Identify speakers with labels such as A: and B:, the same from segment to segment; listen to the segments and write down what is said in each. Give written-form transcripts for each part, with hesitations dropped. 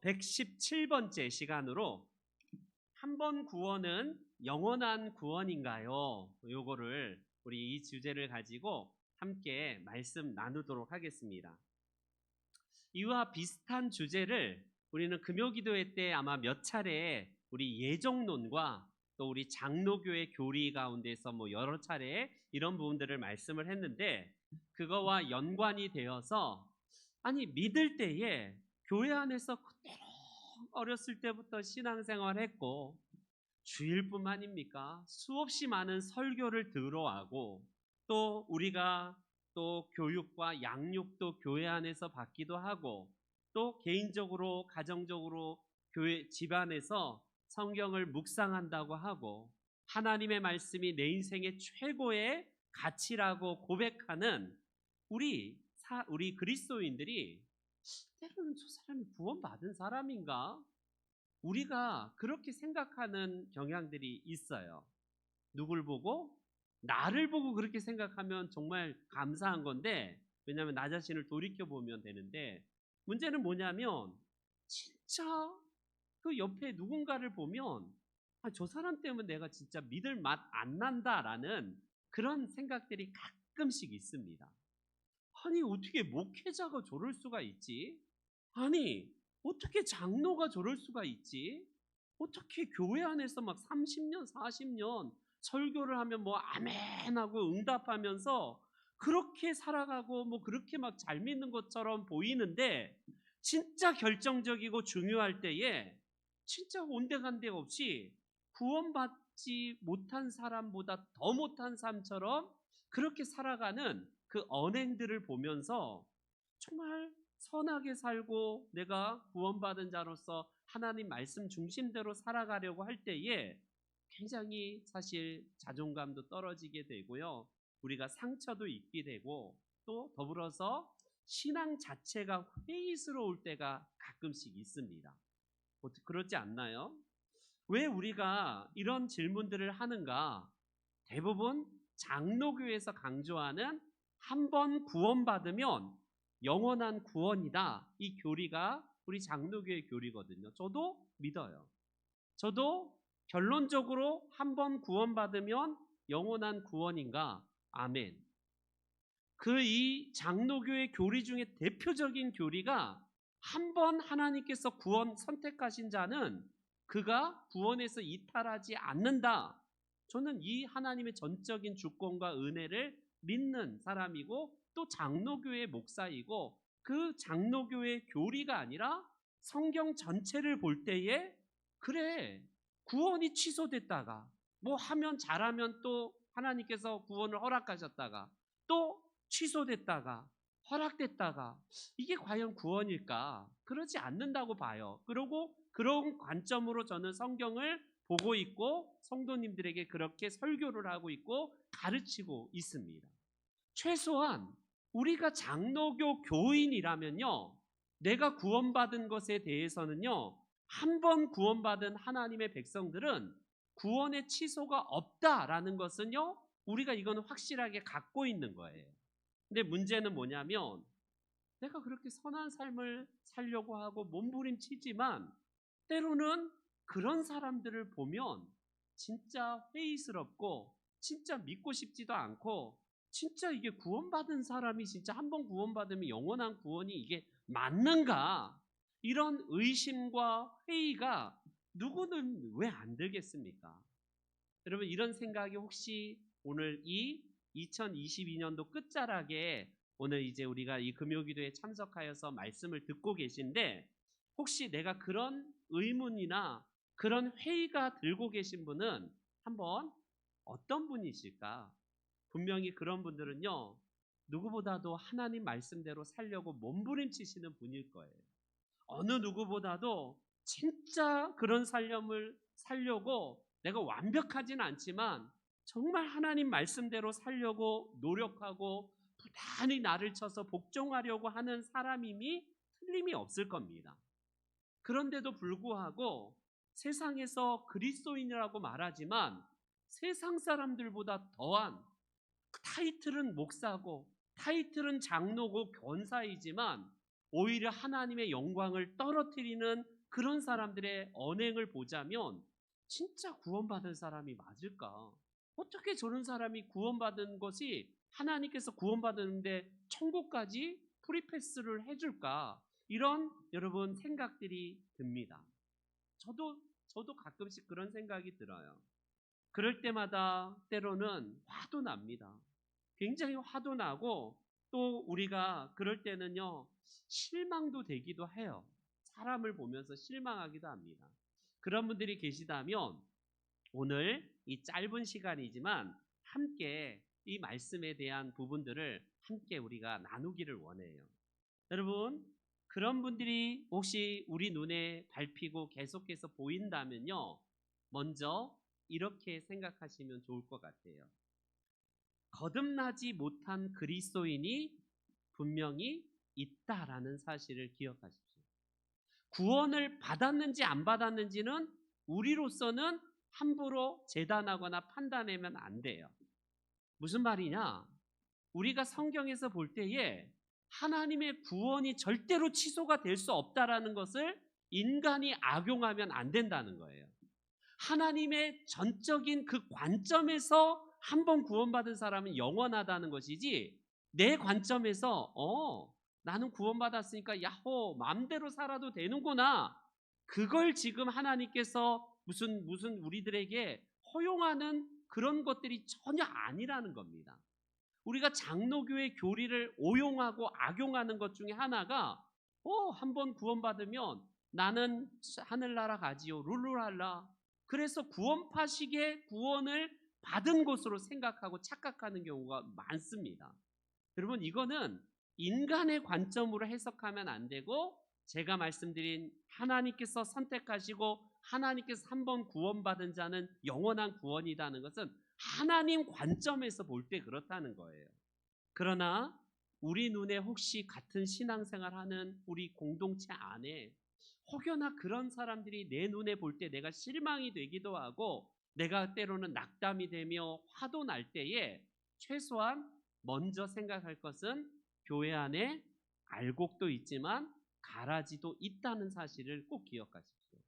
A: 117번째 시간으로 한 번 구원은 영원한 구원인가요? 요거를 우리 이 주제를 가지고 함께 말씀 나누도록 하겠습니다. 이와 비슷한 주제를 우리는 금요기도회 때 아마 몇 차례 우리 예정론과 또 우리 장로교회 교리 가운데서 여러 차례 이런 부분들을 말씀을 했는데, 그거와 연관이 되어서 아니 믿을 때에 교회 안에서 그대로 어렸을 때부터 신앙생활 했고 주일뿐만입니까? 수없이 많은 설교를 들어하고 또 우리가 또 교육과 양육도 교회 안에서 받기도 하고 또 개인적으로 가정적으로 교회 집안에서 성경을 묵상한다고 하고 하나님의 말씀이 내 인생의 최고의 가치라고 고백하는 우리 그리스도인들이 때로는 저 사람이 구원받은 사람인가? 우리가 그렇게 생각하는 경향들이 있어요. 누굴 보고? 나를 보고 그렇게 생각하면 정말 감사한 건데, 왜냐하면 나 자신을 돌이켜보면 되는데, 문제는 뭐냐면 진짜 그 옆에 누군가를 보면 저 사람 때문에 내가 진짜 믿을 맛 안 난다라는 그런 생각들이 가끔씩 있습니다. 아니 어떻게 목회자가 저럴 수가 있지? 아니 어떻게 장로가 저럴 수가 있지? 어떻게 교회 안에서 막 30년 40년 설교를 하면 아멘하고 응답하면서 그렇게 살아가고 그렇게 막 잘 믿는 것처럼 보이는데, 진짜 결정적이고 중요할 때에 진짜 온데간데 없이 구원받지 못한 사람보다 더 못한 사람처럼 그렇게 살아가는 그 언행들을 보면서 정말 선하게 살고 내가 구원받은 자로서 하나님 말씀 중심대로 살아가려고 할 때에 굉장히 사실 자존감도 떨어지게 되고요. 우리가 상처도 입게 되고 또 더불어서 신앙 자체가 회의스러울 때가 가끔씩 있습니다. 그렇지 않나요? 왜 우리가 이런 질문들을 하는가? 대부분 장로교에서 강조하는 한 번 구원받으면 영원한 구원이다. 이 교리가 우리 장로교의 교리거든요. 저도 믿어요. 저도 결론적으로 한 번 구원받으면 영원한 구원인가? 아멘. 이 장로교의 교리 중에 대표적인 교리가 한 번 하나님께서 구원 선택하신 자는 그가 구원에서 이탈하지 않는다. 저는 이 하나님의 전적인 주권과 은혜를 믿는 사람이고 또 장로교의 목사이고, 그 장로교의 교리가 아니라 성경 전체를 볼 때에 그래 구원이 취소됐다가 하면 잘하면 또 하나님께서 구원을 허락하셨다가 또 취소됐다가 허락됐다가 이게 과연 구원일까? 그러지 않는다고 봐요. 그리고 그런 관점으로 저는 성경을 보고 있고 성도님들에게 그렇게 설교를 하고 있고 가르치고 있습니다. 최소한 우리가 장로교 교인이라면요, 내가 구원받은 것에 대해서는요, 한 번 구원받은 하나님의 백성들은 구원의 취소가 없다라는 것은요, 우리가 이거는 확실하게 갖고 있는 거예요. 근데 문제는 뭐냐면 내가 그렇게 선한 삶을 살려고 하고 몸부림치지만 때로는 그런 사람들을 보면 진짜 회의스럽고 진짜 믿고 싶지도 않고, 진짜 이게 구원받은 사람이 진짜 한 번 구원받으면 영원한 구원이 이게 맞는가? 이런 의심과 회의가 누구는 왜 안 들겠습니까? 여러분, 이런 생각이 혹시 오늘 이 2022년도 끝자락에 오늘 이제 우리가 이 금요기도에 참석하여서 말씀을 듣고 계신데, 혹시 내가 그런 의문이나 그런 회의가 들고 계신 분은 한번 어떤 분이실까? 분명히 그런 분들은요, 누구보다도 하나님 말씀대로 살려고 몸부림치시는 분일 거예요. 어느 누구보다도 진짜 그런 삶을 살려고 내가 완벽하진 않지만 정말 하나님 말씀대로 살려고 노력하고 부단히 나를 쳐서 복종하려고 하는 사람임이 틀림이 없을 겁니다. 그런데도 불구하고 세상에서 그리스도인이라고 말하지만 세상 사람들보다 더한 타이틀은 목사고 타이틀은 장로고 권사이지만 오히려 하나님의 영광을 떨어뜨리는 그런 사람들의 언행을 보자면 진짜 구원받은 사람이 맞을까? 어떻게 저런 사람이 구원받은 것이 하나님께서 구원받았는데 천국까지 프리패스를 해줄까? 이런 여러분 생각들이 듭니다. 저도 가끔씩 그런 생각이 들어요. 그럴 때마다 때로는 화도 납니다. 굉장히 화도 나고 또 우리가 그럴 때는요, 실망도 되기도 해요. 사람을 보면서 실망하기도 합니다. 그런 분들이 계시다면 오늘 이 짧은 시간이지만 함께 이 말씀에 대한 부분들을 함께 우리가 나누기를 원해요. 여러분, 그런 분들이 혹시 우리 눈에 밟히고 계속해서 보인다면요, 먼저 이렇게 생각하시면 좋을 것 같아요. 거듭나지 못한 그리스도인이 분명히 있다라는 사실을 기억하십시오. 구원을 받았는지 안 받았는지는 우리로서는 함부로 재단하거나 판단하면 안 돼요. 무슨 말이냐? 우리가 성경에서 볼 때에 하나님의 구원이 절대로 취소가 될 수 없다라는 것을 인간이 악용하면 안 된다는 거예요. 하나님의 전적인 그 관점에서 한번 구원받은 사람은 영원하다는 것이지, 내 관점에서 나는 구원받았으니까 야호 마음대로 살아도 되는구나, 그걸 지금 하나님께서 무슨 우리들에게 허용하는 그런 것들이 전혀 아니라는 겁니다. 우리가 장로교의 교리를 오용하고 악용하는 것 중에 하나가 한번 구원받으면 나는 하늘나라 가지요 룰루랄라, 그래서 구원파식의 구원을 받은 것으로 생각하고 착각하는 경우가 많습니다. 여러분, 이거는 인간의 관점으로 해석하면 안 되고, 제가 말씀드린 하나님께서 선택하시고 하나님께서 한번 구원받은 자는 영원한 구원이라는 것은 하나님 관점에서 볼 때 그렇다는 거예요. 그러나 우리 눈에 혹시 같은 신앙생활하는 우리 공동체 안에 혹여나 그런 사람들이 내 눈에 볼 때 내가 실망이 되기도 하고 내가 때로는 낙담이 되며 화도 날 때에 최소한 먼저 생각할 것은 교회 안에 알곡도 있지만 가라지도 있다는 사실을 꼭 기억하십시오.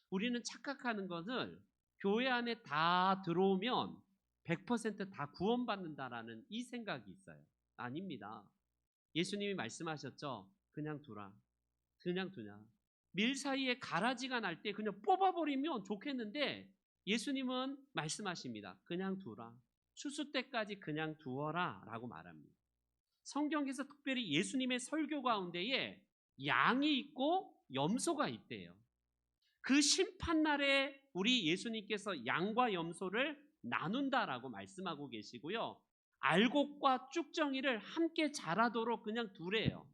A: 우리는 착각하는 것을 교회 안에 다 들어오면 100% 다 구원받는다라는 이 생각이 있어요. 아닙니다. 예수님이 말씀하셨죠. 그냥 두라. 그냥 두냐. 밀 사이에 가라지가 날 때 그냥 뽑아버리면 좋겠는데 예수님은 말씀하십니다. 그냥 두라. 추수 때까지 그냥 두어라 라고 말합니다. 성경에서 특별히 예수님의 설교 가운데에 양이 있고 염소가 있대요. 그 심판날에 우리 예수님께서 양과 염소를 나눈다라고 말씀하고 계시고요. 알곡과 쭉정이를 함께 자라도록 그냥 두래요.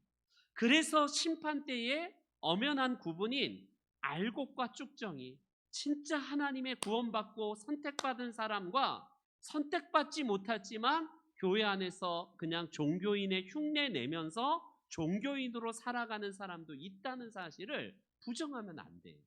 A: 그래서 심판 때에 엄연한 구분인 알곡과 쭉정이, 진짜 하나님의 구원받고 선택받은 사람과 선택받지 못했지만 교회 안에서 그냥 종교인의 흉내 내면서 종교인으로 살아가는 사람도 있다는 사실을 부정하면 안 돼요.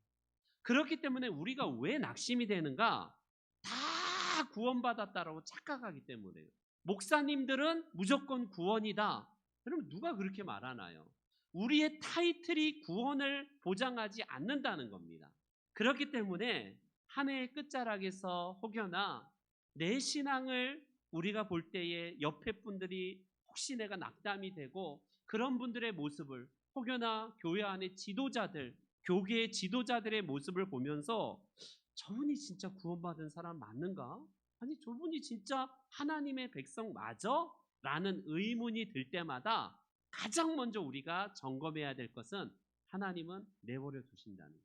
A: 그렇기 때문에 우리가 왜 낙심이 되는가? 다 구원받았다라고 착각하기 때문에요. 목사님들은 무조건 구원이다. 여러분, 누가 그렇게 말하나요? 우리의 타이틀이 구원을 보장하지 않는다는 겁니다. 그렇기 때문에 한 해의 끝자락에서 혹여나 내 신앙을 우리가 볼 때에 옆에 분들이 혹시 내가 낙담이 되고 그런 분들의 모습을, 혹여나 교회 안의 지도자들, 교계의 지도자들의 모습을 보면서 저분이 진짜 구원받은 사람 맞는가? 아니, 저분이 진짜 하나님의 백성 맞아? 라는 의문이 들 때마다 가장 먼저 우리가 점검해야 될 것은 하나님은 내버려 두신다는 거예요.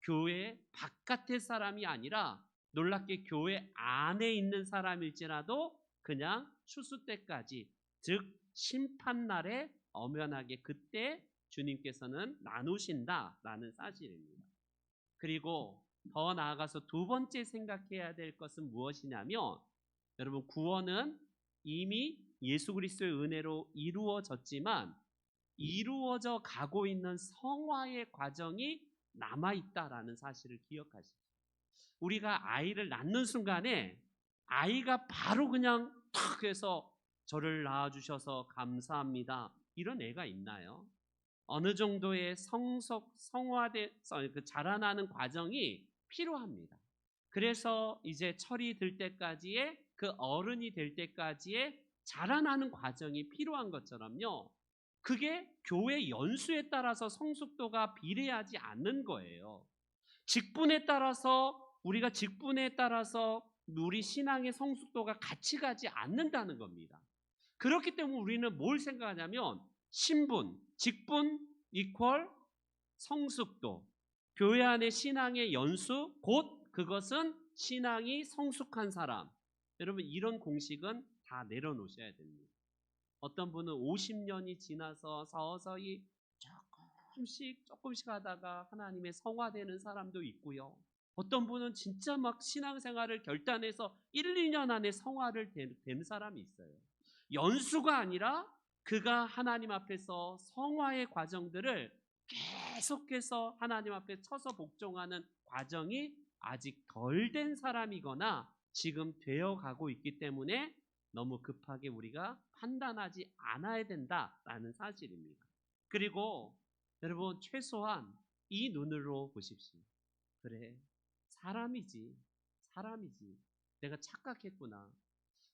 A: 교회 바깥의 사람이 아니라 놀랍게 교회 안에 있는 사람일지라도 그냥 추수 때까지, 즉 심판날에 엄연하게 그때 주님께서는 나누신다라는 사실입니다. 그리고 더 나아가서 두 번째 생각해야 될 것은 무엇이냐면, 여러분, 구원은 이미 예수 그리스도의 은혜로 이루어졌지만 이루어져 가고 있는 성화의 과정이 남아있다라는 사실을 기억하십시오. 우리가 아이를 낳는 순간에 아이가 바로 그냥 탁 해서 저를 낳아주셔서 감사합니다, 이런 애가 있나요? 어느 정도의 자라나는 과정이 필요합니다. 그래서 이제 철이 들 때까지의 그 어른이 될 때까지의 자라나는 과정이 필요한 것처럼요. 그게 교회 연수에 따라서 성숙도가 비례하지 않는 거예요. 직분에 따라서 우리 신앙의 성숙도가 같이 가지 않는다는 겁니다. 그렇기 때문에 우리는 뭘 생각하냐면 신분, 직분 이퀄 성숙도. 교회 안의 신앙의 연수 곧 그것은 신앙이 성숙한 사람. 여러분 이런 공식은 다 내려놓으셔야 됩니다. 어떤 분은 50년이 지나서 서서히 조금씩 하다가 하나님의 성화되는 사람도 있고요. 어떤 분은 진짜 막 신앙생활을 결단해서 1, 2년 안에 성화를 되는 사람이 있어요. 연수가 아니라 그가 하나님 앞에서 성화의 과정들을 계속해서 하나님 앞에 쳐서 복종하는 과정이 아직 덜 된 사람이거나 지금 되어 가고 있기 때문에 너무 급하게 우리가 판단하지 않아야 된다라는 사실입니다. 그리고 여러분 최소한 이 눈으로 보십시오. 그래, 사람이지. 내가 착각했구나.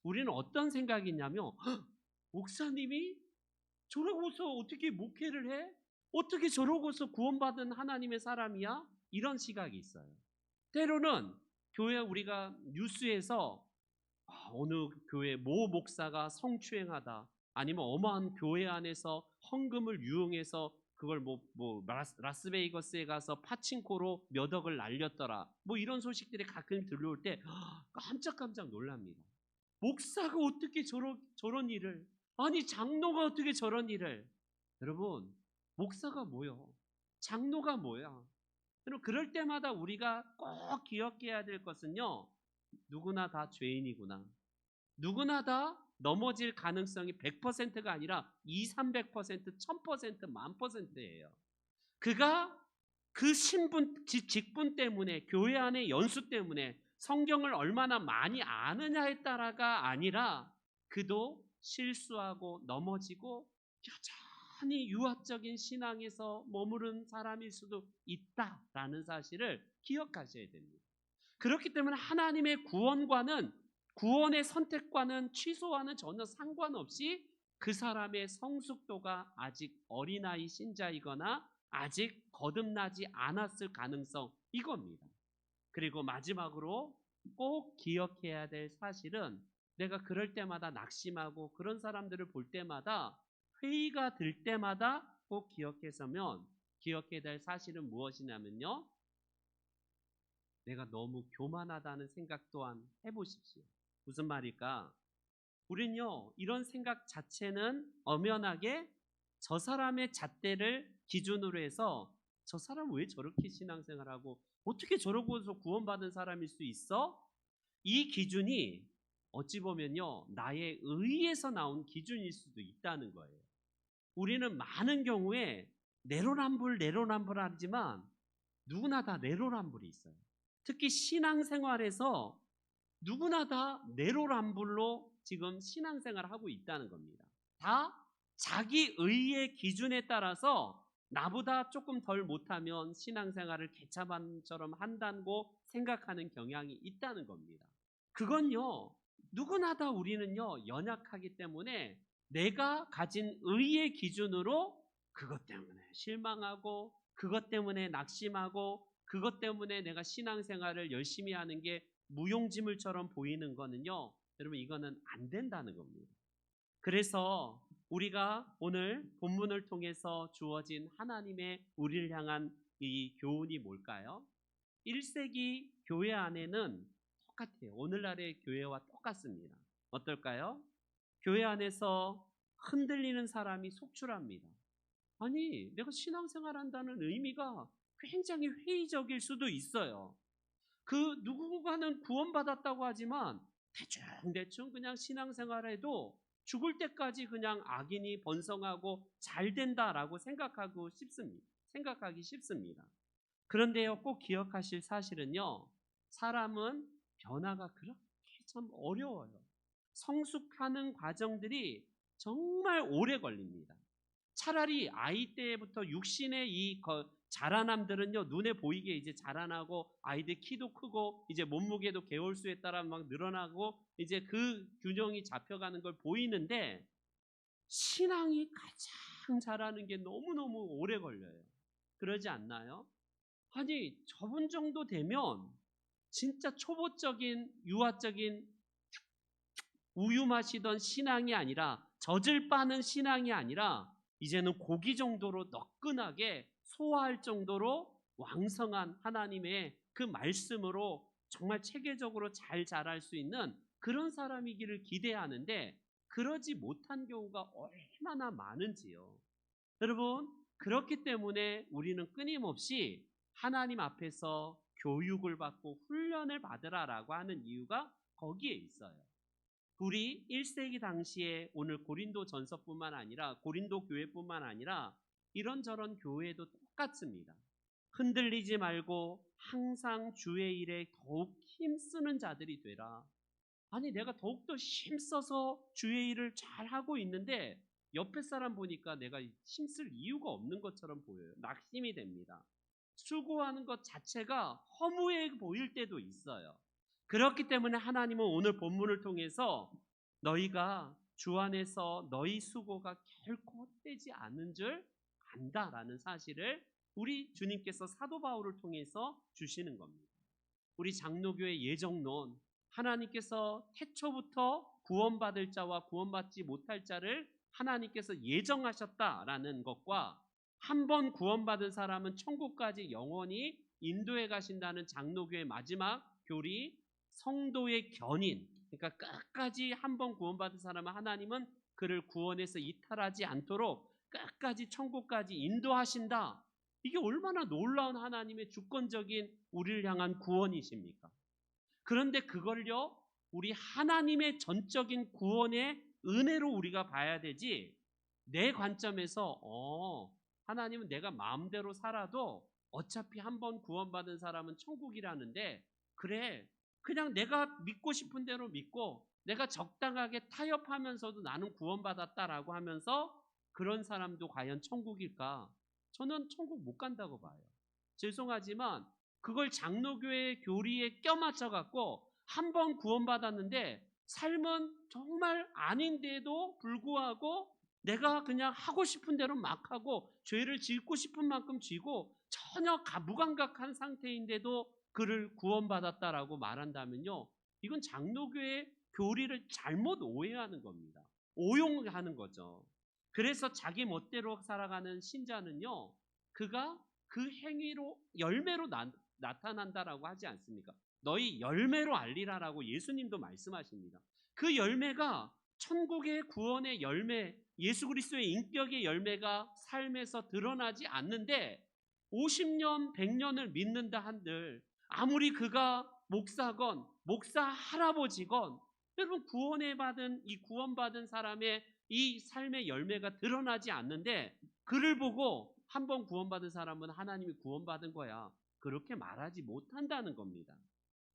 A: 우리는 어떤 생각이 있냐면 목사님이 저러고서 어떻게 목회를 해? 어떻게 저러고서 구원받은 하나님의 사람이야? 이런 시각이 있어요. 때로는 교회 우리가 뉴스에서 어느 교회 모 목사가 성추행하다, 아니면 어마한 교회 안에서 헌금을 유용해서 그걸 라스베이거스에 가서 파친코로 몇 억을 날렸더라, 이런 소식들이 가끔 들려올 때 깜짝 놀랍니다. 목사가 어떻게 저런 일을, 아니 장로가 어떻게 저런 일을. 여러분 목사가 뭐요? 장로가 뭐야? 여러분 그럴 때마다 우리가 꼭 기억해야 될 것은요, 누구나 다 죄인이구나. 누구나 다 넘어질 가능성이 100%가 아니라 200, 300%, 1000%, 10,000%예요. 그가 그 직분 때문에, 교회 안의 연수 때문에 성경을 얼마나 많이 아느냐에 따라가 아니라 그도 실수하고 넘어지고 여전히 유아적인 신앙에서 머무른 사람일 수도 있다라는 사실을 기억하셔야 됩니다. 그렇기 때문에 하나님의 구원의 선택과는 취소와는 전혀 상관없이 그 사람의 성숙도가 아직 어린아이 신자이거나 아직 거듭나지 않았을 가능성, 이겁니다. 그리고 마지막으로 꼭 기억해야 될 사실은, 내가 그럴 때마다 낙심하고 그런 사람들을 볼 때마다 회의가 들 때마다 꼭 기억해야 될 사실은 무엇이냐면요, 내가 너무 교만하다는 생각 또한 해보십시오. 무슨 말일까? 우린요, 이런 생각 자체는 엄연하게 저 사람의 잣대를 기준으로 해서 저 사람 왜 저렇게 신앙생활하고 어떻게 저러고서 구원받은 사람일 수 있어? 이 기준이 어찌 보면요, 나의 의에서 나온 기준일 수도 있다는 거예요. 우리는 많은 경우에 내로남불하지만 누구나 다 내로남불이 있어요. 특히 신앙생활에서 누구나 다 내로남불로 지금 신앙생활을 하고 있다는 겁니다. 다 자기 의의 기준에 따라서 나보다 조금 덜 못하면 신앙생활을 개차반처럼 한다고 생각하는 경향이 있다는 겁니다. 그건요, 누구나 다 우리는요, 연약하기 때문에 내가 가진 의의 기준으로 그것 때문에 실망하고, 그것 때문에 낙심하고, 그것 때문에 내가 신앙생활을 열심히 하는 게 무용지물처럼 보이는 거는요, 여러분 이거는 안 된다는 겁니다. 그래서 우리가 오늘 본문을 통해서 주어진 하나님의 우리를 향한 이 교훈이 뭘까요? 1세기 교회 안에는 똑같아요. 오늘날의 교회와 똑같습니다. 어떨까요? 교회 안에서 흔들리는 사람이 속출합니다. 아니, 내가 신앙생활 한다는 의미가 굉장히 회의적일 수도 있어요. 그 누군가는 구원받았다고 하지만 대충 그냥 신앙생활해도 죽을 때까지 그냥 악인이 번성하고 잘 된다라고 생각하기 쉽습니다. 그런데요, 꼭 기억하실 사실은요, 사람은 변화가 그렇게 참 어려워요. 성숙하는 과정들이 정말 오래 걸립니다. 차라리 아이 때부터 육신의 자라남들은요, 눈에 보이게 이제 자라나고 아이들 키도 크고 이제 몸무게도 개월수에 따라 막 늘어나고 이제 그 균형이 잡혀가는 걸 보이는데, 신앙이 가장 자라는 게 너무너무 오래 걸려요. 그러지 않나요? 아니, 저분 정도 되면 진짜 초보적인 유아적인 우유 마시던 신앙이 아니라, 젖을 빠는 신앙이 아니라 이제는 고기 정도로 너끈하게 소화할 정도로 왕성한 하나님의 그 말씀으로 정말 체계적으로 잘 자랄 수 있는 그런 사람이기를 기대하는데, 그러지 못한 경우가 얼마나 많은지요. 여러분, 그렇기 때문에 우리는 끊임없이 하나님 앞에서 교육을 받고 훈련을 받으라라고 하는 이유가 거기에 있어요. 우리 1세기 당시에 오늘 고린도 전서뿐만 아니라 고린도 교회뿐만 아니라 이런저런 교회도 똑같습니다. 흔들리지 말고 항상 주의 일에 더욱 힘쓰는 자들이 되라. 아니, 내가 더욱더 힘써서 주의 일을 잘하고 있는데 옆에 사람 보니까 내가 힘쓸 이유가 없는 것처럼 보여요. 낙심이 됩니다. 수고하는 것 자체가 허무해 보일 때도 있어요. 그렇기 때문에 하나님은 오늘 본문을 통해서 너희가 주 안에서 너희 수고가 결코 헛되지 않은 줄 안다라는 사실을 우리 주님께서 사도 바울을 통해서 주시는 겁니다. 우리 장로교의 예정론, 하나님께서 태초부터 구원받을 자와 구원받지 못할 자를 하나님께서 예정하셨다라는 것과, 한 번 구원받은 사람은 천국까지 영원히 인도해 가신다는 장로교의 마지막 교리, 성도의 견인, 그러니까 끝까지 한 번 구원받은 사람은 하나님은 그를 구원해서 이탈하지 않도록 끝까지 천국까지 인도하신다. 이게 얼마나 놀라운 하나님의 주권적인 우리를 향한 구원이십니까? 그런데 그걸요, 우리 하나님의 전적인 구원의 은혜로 우리가 봐야 되지, 내 관점에서 하나님은 내가 마음대로 살아도 어차피 한 번 구원받은 사람은 천국이라는데, 그래, 그냥 내가 믿고 싶은 대로 믿고 내가 적당하게 타협하면서도 나는 구원받았다라고 하면서 그런 사람도 과연 천국일까? 저는 천국 못 간다고 봐요. 죄송하지만 그걸 장로교의 교리에 껴맞춰 갖고 한 번 구원받았는데 삶은 정말 아닌데도 불구하고 내가 그냥 하고 싶은 대로 막 하고 죄를 짓고 싶은 만큼 지고 전혀 무감각한 상태인데도 그를 구원받았다라고 말한다면요, 이건 장로교의 교리를 잘못 오해하는 겁니다. 오용하는 거죠. 그래서 자기 멋대로 살아가는 신자는요, 그가 그 행위로 열매로 나타난다라고 하지 않습니까? 너희 열매로 알리라라고 예수님도 말씀하십니다. 그 열매가 천국의 구원의 열매, 예수 그리스도의 인격의 열매가 삶에서 드러나지 않는데 50년, 100년을 믿는다 한들 아무리 그가 목사건 목사 할아버지건, 여러분 구원받은 사람의 이 삶의 열매가 드러나지 않는데 그를 보고 한 번 구원받은 사람은 하나님이 구원받은 거야, 그렇게 말하지 못한다는 겁니다.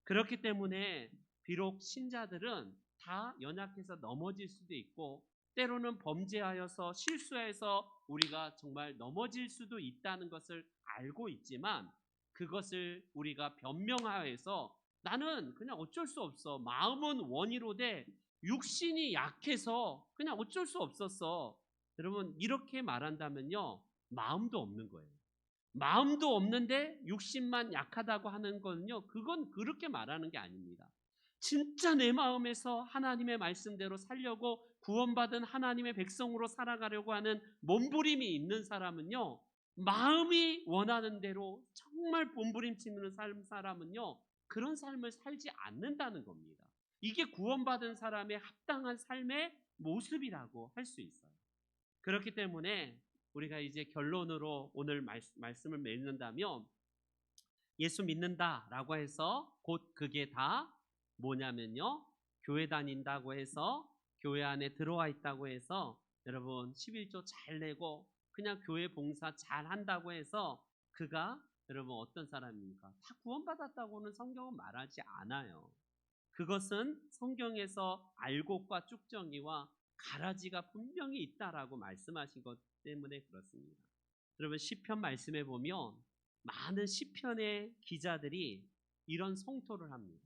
A: 그렇기 때문에 비록 신자들은 다 연약해서 넘어질 수도 있고 때로는 범죄하여서 실수해서 우리가 정말 넘어질 수도 있다는 것을 알고 있지만, 그것을 우리가 변명하여서 나는 그냥 어쩔 수 없어, 마음은 원이로되 육신이 약해서 그냥 어쩔 수 없었어, 여러분 이렇게 말한다면요, 마음도 없는 거예요. 마음도 없는데 육신만 약하다고 하는 거는요, 그건 그렇게 말하는 게 아닙니다. 진짜 내 마음에서 하나님의 말씀대로 살려고 구원받은 하나님의 백성으로 살아가려고 하는 몸부림이 있는 사람은요, 마음이 원하는 대로 정말 몸부림치는 사람은요, 그런 삶을 살지 않는다는 겁니다. 이게 구원받은 사람의 합당한 삶의 모습이라고 할 수 있어요. 그렇기 때문에 우리가 이제 결론으로 오늘 말씀을 맺는다면, 예수 믿는다라고 해서 곧 그게 다 뭐냐면요, 교회 다닌다고 해서, 교회 안에 들어와 있다고 해서, 여러분 11조 잘 내고 그냥 교회 봉사 잘 한다고 해서 그가 여러분 어떤 사람입니까? 다 구원받았다고는 성경은 말하지 않아요. 그것은 성경에서 알곡과 쭉정이와 가라지가 분명히 있다라고 말씀하신 것 때문에 그렇습니다. 여러분 시편 말씀에 보면 많은 시편의 기자들이 이런 성토를 합니다.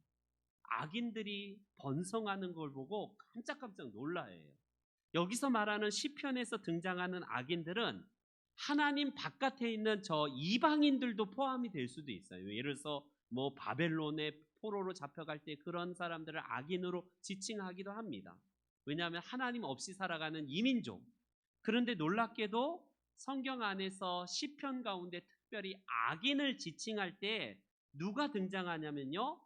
A: 악인들이 번성하는 걸 보고 깜짝깜짝 놀라해요. 여기서 말하는 시편에서 등장하는 악인들은 하나님 바깥에 있는 저 이방인들도 포함이 될 수도 있어요. 예를 들어서 뭐 바벨론의 포로로 잡혀갈 때 그런 사람들을 악인으로 지칭하기도 합니다. 왜냐하면 하나님 없이 살아가는 이민족. 그런데 놀랍게도 성경 안에서 시편 가운데 특별히 악인을 지칭할 때 누가 등장하냐면요.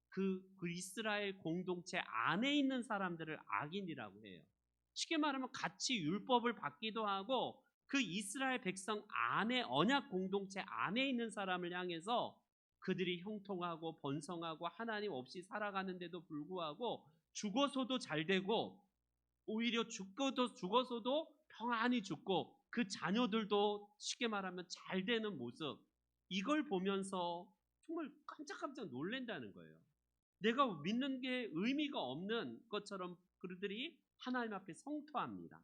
A: 그 이스라엘 공동체 안에 있는 사람들을 악인이라고 해요. 쉽게 말하면 같이 율법을 받기도 하고 그 이스라엘 백성 안에 언약 공동체 안에 있는 사람을 향해서 그들이 형통하고 번성하고 하나님 없이 살아가는데도 불구하고 죽어서도 잘 되고 오히려 죽어서도 평안히 죽고 그 자녀들도 쉽게 말하면 잘 되는 모습, 이걸 보면서 정말 깜짝깜짝 놀란다는 거예요. 내가 믿는 게 의미가 없는 것처럼 그들이 하나님 앞에 성토합니다.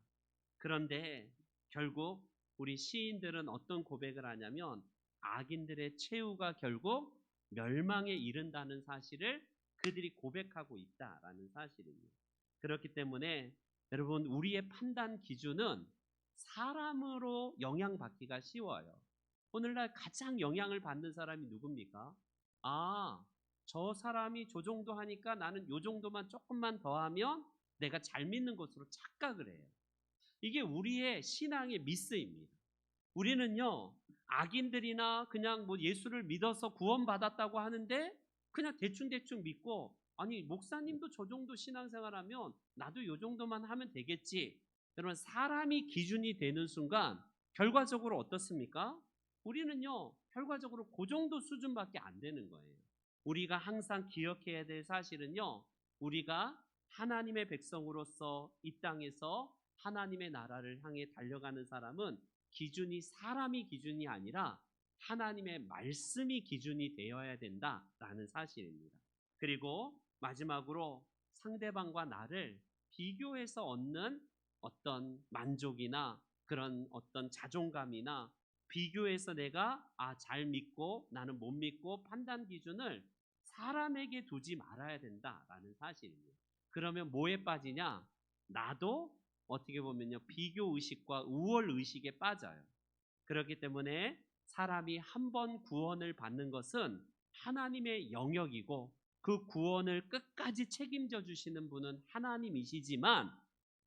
A: 그런데 결국 우리 시인들은 어떤 고백을 하냐면 악인들의 최후가 결국 멸망에 이른다는 사실을 그들이 고백하고 있다라는 사실입니다. 그렇기 때문에 여러분 우리의 판단 기준은 사람으로 영향받기가 쉬워요. 오늘날 가장 영향을 받는 사람이 누굽니까? 저 사람이 저 정도 하니까 나는 요 정도만 조금만 더 하면 내가 잘 믿는 것으로 착각을 해요. 이게 우리의 신앙의 미스입니다. 우리는요, 악인들이나 그냥 뭐 예수를 믿어서 구원받았다고 하는데 그냥 대충대충 믿고, 아니, 목사님도 저 정도 신앙생활하면 나도 요 정도만 하면 되겠지. 여러분, 사람이 기준이 되는 순간 결과적으로 어떻습니까? 우리는요, 결과적으로 그 정도 수준밖에 안 되는 거예요. 우리가 항상 기억해야 될 사실은요, 우리가 하나님의 백성으로서 이 땅에서 하나님의 나라를 향해 달려가는 사람은 기준이 사람이 기준이 아니라 하나님의 말씀이 기준이 되어야 된다라는 사실입니다. 그리고 마지막으로 상대방과 나를 비교해서 얻는 어떤 만족이나 그런 어떤 자존감이나 비교해서 내가 잘 믿고 나는 못 믿고 판단 기준을 사람에게 두지 말아야 된다라는 사실입니다. 그러면 뭐에 빠지냐? 나도 어떻게 보면요, 비교 의식과 우월 의식에 빠져요. 그렇기 때문에 사람이 한 번 구원을 받는 것은 하나님의 영역이고 그 구원을 끝까지 책임져 주시는 분은 하나님이시지만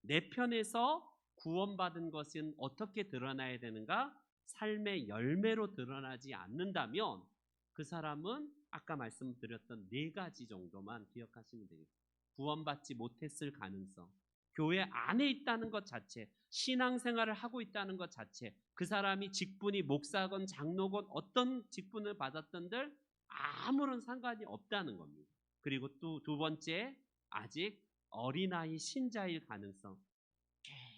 A: 내 편에서 구원받은 것은 어떻게 드러나야 되는가? 삶의 열매로 드러나지 않는다면 그 사람은 아까 말씀드렸던 4가지 정도만 기억하시면 되겠습니다. 구원받지 못했을 가능성, 교회 안에 있다는 것 자체, 신앙생활을 하고 있다는 것 자체, 그 사람이 직분이 목사건 장로건 어떤 직분을 받았던들 아무런 상관이 없다는 겁니다. 그리고 또 2번째, 아직 어린아이 신자일 가능성.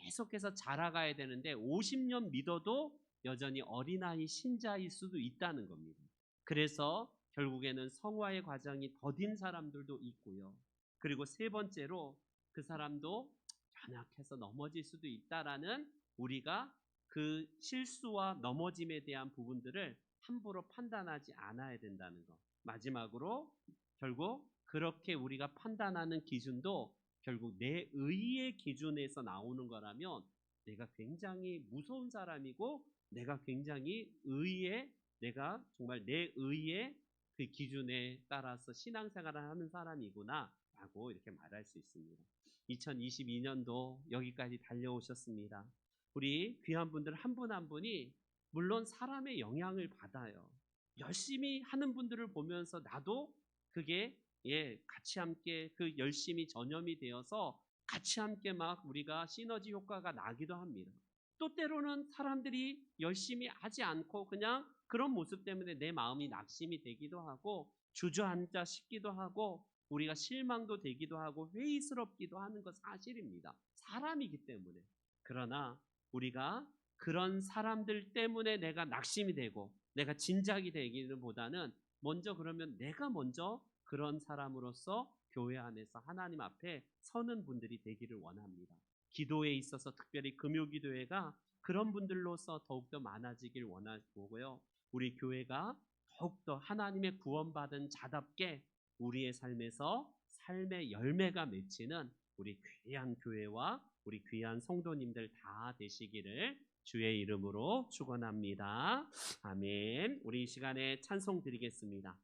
A: 계속해서 자라가야 되는데 50년 믿어도 여전히 어린아이 신자일 수도 있다는 겁니다. 그래서 결국에는 성화의 과정이 더딘 사람들도 있고요. 그리고 3번째로 그 사람도 연약해서 넘어질 수도 있다라는, 우리가 그 실수와 넘어짐에 대한 부분들을 함부로 판단하지 않아야 된다는 것. 마지막으로 결국 그렇게 우리가 판단하는 기준도 결국 내 의의 기준에서 나오는 거라면 내가 굉장히 무서운 사람이고 내가 굉장히 내가 정말 내 의의 그 기준에 따라서 신앙생활을 하는 사람이구나 라고 이렇게 말할 수 있습니다. 2022년도 여기까지 달려오셨습니다. 우리 귀한 분들 한 분 한 분이 물론 사람의 영향을 받아요. 열심히 하는 분들을 보면서 나도 그게 같이 함께 그 열심히 전염이 되어서 같이 함께 막 우리가 시너지 효과가 나기도 합니다. 또 때로는 사람들이 열심히 하지 않고 그냥 그런 모습 때문에 내 마음이 낙심이 되기도 하고 주저앉아 싶기도 하고 우리가 실망도 되기도 하고 회의스럽기도 하는 것 사실입니다. 사람이기 때문에. 그러나 우리가 그런 사람들 때문에 내가 낙심이 되고 내가 진작이 되기는 보다는 먼저 그러면 내가 먼저 그런 사람으로서 교회 안에서 하나님 앞에 서는 분들이 되기를 원합니다. 기도에 있어서 특별히 금요기도회가 그런 분들로서 더욱더 많아지길 원하고요. 우리 교회가 더욱더 하나님의 구원받은 자답게 우리의 삶에서 삶의 열매가 맺히는 우리 귀한 교회와 우리 귀한 성도님들 다 되시기를 주의 이름으로 축원합니다. 아멘. 우리 이 시간에 찬송 드리겠습니다.